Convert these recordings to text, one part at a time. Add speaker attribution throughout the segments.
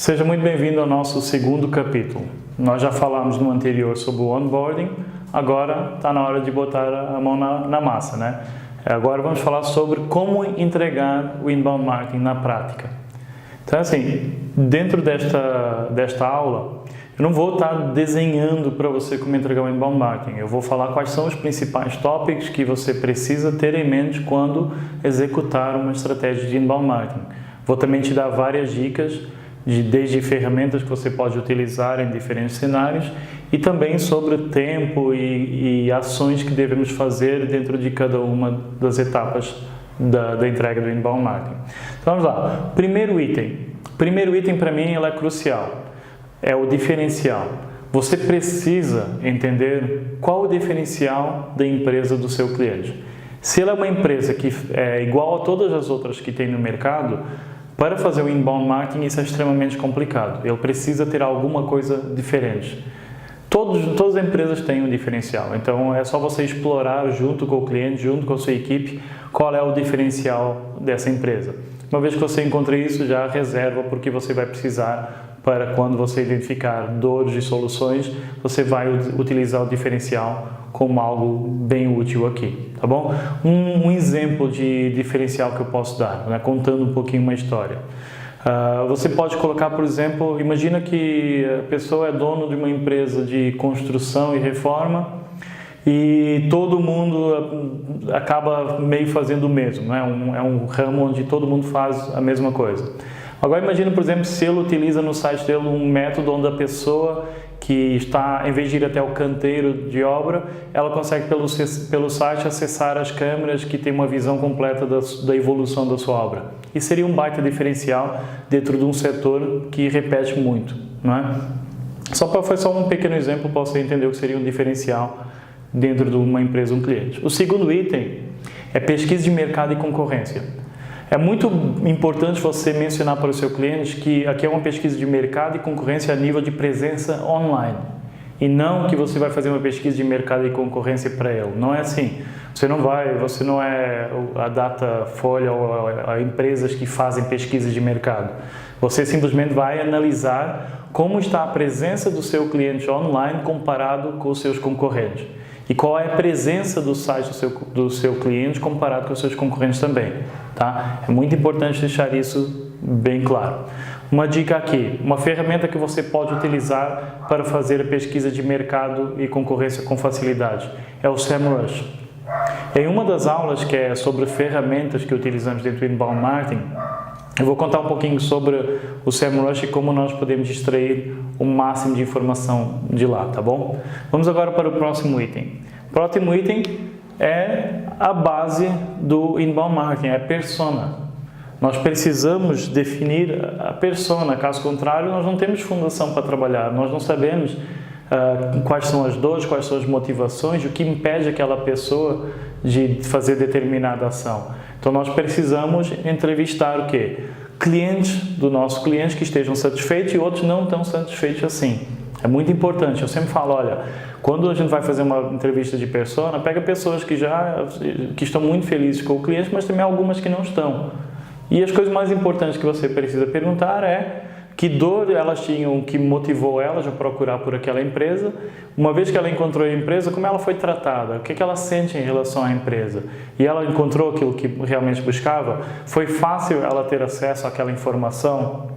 Speaker 1: Seja muito bem-vindo ao nosso segundo capítulo. Nós já falamos no anterior sobre o onboarding, agora está na hora de botar a mão na massa, né? Agora vamos falar sobre como entregar o inbound marketing na prática. Então, assim, dentro desta aula, eu não vou estar desenhando para você como entregar o inbound marketing. Eu vou falar quais são os principais tópicos que você precisa ter em mente quando executar uma estratégia de inbound marketing. Vou também te dar várias dicas, desde ferramentas que você pode utilizar em diferentes cenários e também sobre o tempo e ações que devemos fazer dentro de cada uma das etapas da entrega do inbound marketing. Então vamos lá. Primeiro item para mim ele é crucial, é o diferencial. Você precisa entender qual o diferencial da empresa do seu cliente. Se ela é uma empresa que é igual a todas as outras que tem no mercado, para fazer o inbound marketing isso é extremamente complicado. Ele precisa ter alguma coisa diferente. Todas as empresas têm um diferencial, então é só você explorar junto com o cliente, junto com a sua equipe, qual é o diferencial dessa empresa. Uma vez que você encontra isso, já reserva porque você vai precisar para quando você identificar dores e soluções, você vai utilizar o diferencial como algo bem útil aqui, tá bom? Um exemplo de diferencial que eu posso dar, né, contando um pouquinho uma história. Você pode colocar, por exemplo, imagina que a pessoa é dono de uma empresa de construção e reforma e todo mundo acaba meio fazendo o mesmo, né? É um ramo onde todo mundo faz a mesma coisa. Agora imagina, por exemplo, se ele utiliza no site dele um método onde a pessoa que está, em vez de ir até o canteiro de obra, ela consegue pelo site acessar as câmeras que tem uma visão completa da evolução da sua obra. E seria um baita diferencial dentro de um setor que repete muito, não é? Foi só um pequeno exemplo para você entender o que seria um diferencial dentro de uma empresa, um cliente. O segundo item é pesquisa de mercado e concorrência. É muito importante você mencionar para o seu cliente que aqui é uma pesquisa de mercado e concorrência a nível de presença online. E não que você vai fazer uma pesquisa de mercado e concorrência para ele. Não é assim. Você não é a Datafolha ou a empresas que fazem pesquisas de mercado. Você simplesmente vai analisar como está a presença do seu cliente online comparado com os seus concorrentes. E qual é a presença do site do seu cliente comparado com os seus concorrentes também, tá? É muito importante deixar isso bem claro. Uma dica aqui, uma ferramenta que você pode utilizar para fazer a pesquisa de mercado e concorrência com facilidade é o SEMrush. Em uma das aulas que é sobre ferramentas que utilizamos dentro do inbound marketing, eu vou contar um pouquinho sobre o SEMrush e como nós podemos extrair o máximo de informação de lá, tá bom? Vamos agora para o próximo item. O próximo item é a base do inbound marketing, é a persona. Nós precisamos definir a persona, caso contrário nós não temos fundação para trabalhar, nós não sabemos quais são as dores, quais são as motivações, o que impede aquela pessoa de fazer determinada ação. Então nós precisamos entrevistar o quê? Clientes do nosso cliente que estejam satisfeitos e outros não tão satisfeitos assim. É muito importante. Eu sempre falo, olha, quando a gente vai fazer uma entrevista de persona, pega pessoas que estão muito felizes com o cliente, mas também algumas que não estão. E as coisas mais importantes que você precisa perguntar é que dor elas tinham que motivou elas a procurar por aquela empresa. Uma vez que ela encontrou a empresa, como ela foi tratada, o que ela sente em relação à empresa. E ela encontrou aquilo que realmente buscava. Foi fácil ela ter acesso àquela informação?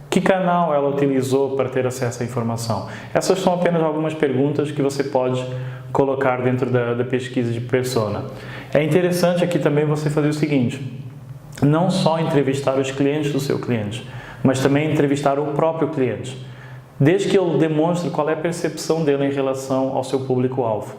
Speaker 1: Que canal ela utilizou para ter acesso à informação? Essas são apenas algumas perguntas que você pode colocar dentro da pesquisa de persona. É interessante aqui também você fazer o seguinte, não só entrevistar os clientes do seu cliente, mas também entrevistar o próprio cliente, desde que ele demonstre qual é a percepção dele em relação ao seu público-alvo.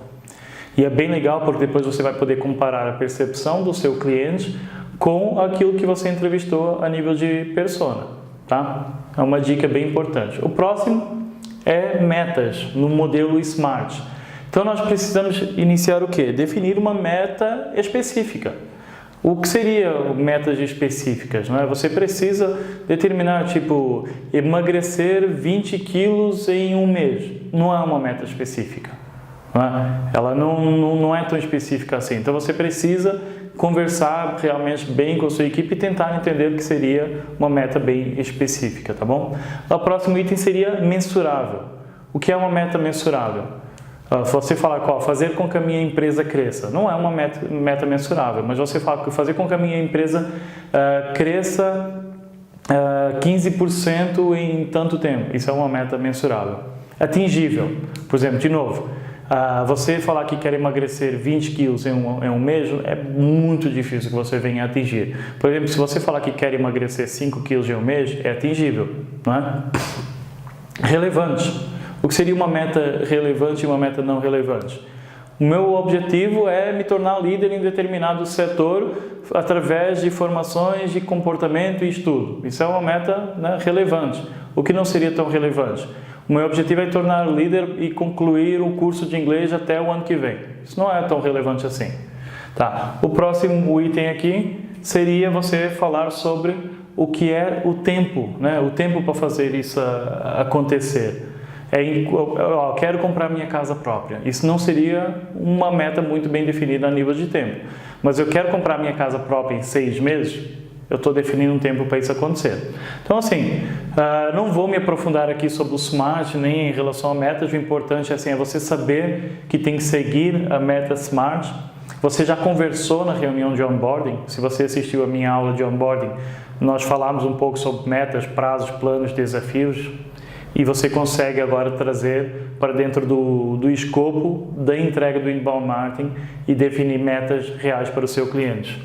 Speaker 1: E é bem legal porque depois você vai poder comparar a percepção do seu cliente com aquilo que você entrevistou a nível de persona, tá? É uma dica bem importante. O próximo é metas, no modelo SMART. Então nós precisamos iniciar o quê? Definir uma meta específica. O que seria metas específicas? Não é? Você precisa determinar, tipo, emagrecer 20 quilos em um mês. Não é uma meta específica. Não é? Ela não é tão específica assim. Então você precisa conversar realmente bem com a sua equipe e tentar entender o que seria uma meta bem específica, tá bom? O próximo item seria mensurável. O que é uma meta mensurável? Você fala qual? Fazer com que a minha empresa cresça. Não é uma meta mensurável, mas você fala que fazer com que a minha empresa cresça 15% em tanto tempo. Isso é uma meta mensurável. Atingível. Por exemplo, de novo, você falar que quer emagrecer 20 quilos em um mês é muito difícil que você venha atingir. Por exemplo, se você falar que quer emagrecer 5 quilos em um mês, é atingível, não é? Relevante. O que seria uma meta relevante e uma meta não relevante? O meu objetivo é me tornar líder em determinado setor através de formações de comportamento e estudo. Isso é uma meta, né, relevante. O que não seria tão relevante? O meu objetivo é tornar líder e concluir o curso de inglês até o ano que vem. Isso não é tão relevante assim. Tá. O próximo item aqui seria você falar sobre o que é o tempo, né? O tempo para fazer isso acontecer. Eu quero comprar minha casa própria. Isso não seria uma meta muito bem definida a nível de tempo. Mas eu quero comprar minha casa própria em 6 meses, eu estou definindo um tempo para isso acontecer. Então, assim, não vou me aprofundar aqui sobre o SMART, nem em relação a metas. O importante é você saber que tem que seguir a meta SMART. Você já conversou na reunião de onboarding? Se você assistiu a minha aula de onboarding, nós falamos um pouco sobre metas, prazos, planos, desafios. E você consegue agora trazer para dentro do escopo da entrega do inbound marketing e definir metas reais para o seu cliente.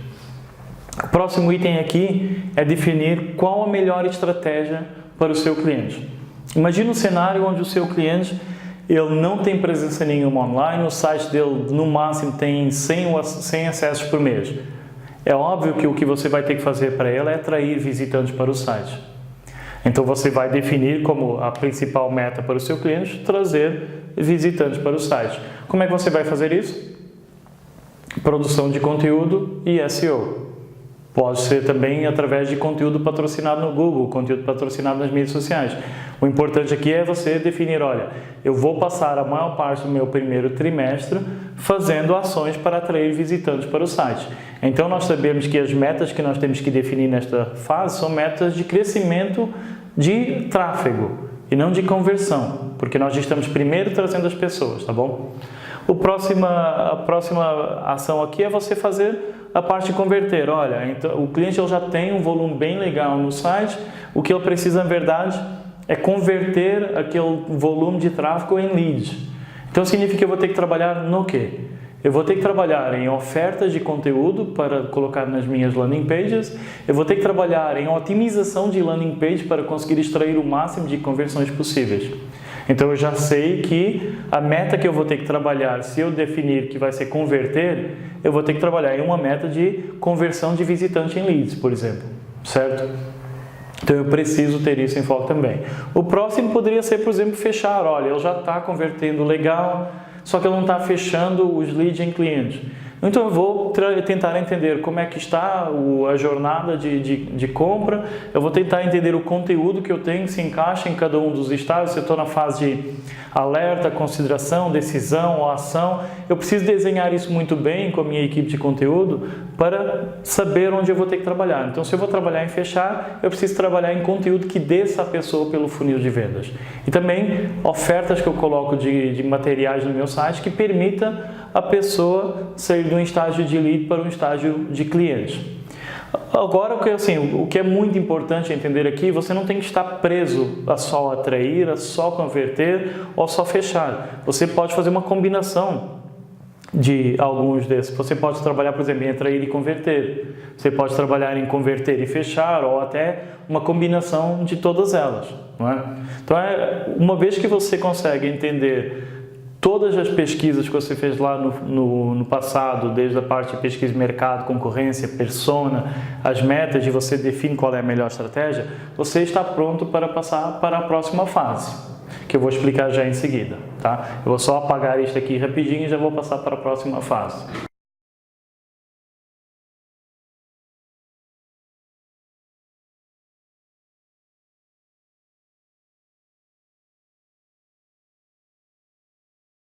Speaker 1: O próximo item aqui é definir qual a melhor estratégia para o seu cliente. Imagina um cenário onde o seu cliente ele não tem presença nenhuma online, o site dele no máximo tem 100 acessos por mês. É óbvio que o que você vai ter que fazer para ele é atrair visitantes para o site. Então você vai definir como a principal meta para o seu cliente trazer visitantes para o site. Como é que você vai fazer isso? Produção de conteúdo e SEO. Pode ser também através de conteúdo patrocinado no Google, conteúdo patrocinado nas mídias sociais. O importante aqui é você definir, olha, eu vou passar a maior parte do meu primeiro trimestre fazendo ações para atrair visitantes para o site. Então nós sabemos que as metas que nós temos que definir nesta fase são metas de crescimento de tráfego e não de conversão, porque nós estamos primeiro trazendo as pessoas, tá bom? A próxima ação aqui é você fazer a parte de converter. Olha, então, o cliente ele já tem um volume bem legal no site, o que ele precisa, na verdade, é converter aquele volume de tráfego em leads. Então, significa que eu vou ter que trabalhar no quê? Eu vou ter que trabalhar em ofertas de conteúdo para colocar nas minhas landing pages, eu vou ter que trabalhar em otimização de landing page para conseguir extrair o máximo de conversões possíveis. Então eu já sei que a meta que eu vou ter que trabalhar, se eu definir que vai ser converter, eu vou ter que trabalhar em uma meta de conversão de visitante em leads, por exemplo, certo? Então eu preciso ter isso em foco também. O próximo poderia ser, por exemplo, fechar. Olha, ele já está convertendo legal, só que ele não está fechando os leads em clientes. Então eu vou tentar entender como é que está a jornada de compra, eu vou tentar entender o conteúdo que eu tenho, se encaixa em cada um dos estágios, se eu estou na fase de alerta, consideração, decisão ou ação. Eu preciso desenhar isso muito bem com a minha equipe de conteúdo para saber onde eu vou ter que trabalhar. Então se eu vou trabalhar em fechar, eu preciso trabalhar em conteúdo que desça a pessoa pelo funil de vendas. E também ofertas que eu coloco de materiais no meu site que permita a pessoa sair de um estágio de lead para um estágio de cliente. Agora, o que é muito importante entender aqui, você não tem que estar preso a só atrair, a só converter ou só fechar. Você pode fazer uma combinação de alguns desses. Você pode trabalhar, por exemplo, em atrair e converter. Você pode trabalhar em converter e fechar ou até uma combinação de todas elas, não é? Então, uma vez que você consegue entender todas as pesquisas que você fez lá no passado, desde a parte de pesquisa de mercado, concorrência, persona, as metas, e você define qual é a melhor estratégia, você está pronto para passar para a próxima fase, que eu vou explicar já em seguida, tá? Eu vou só apagar isso aqui rapidinho e já vou passar para a próxima fase.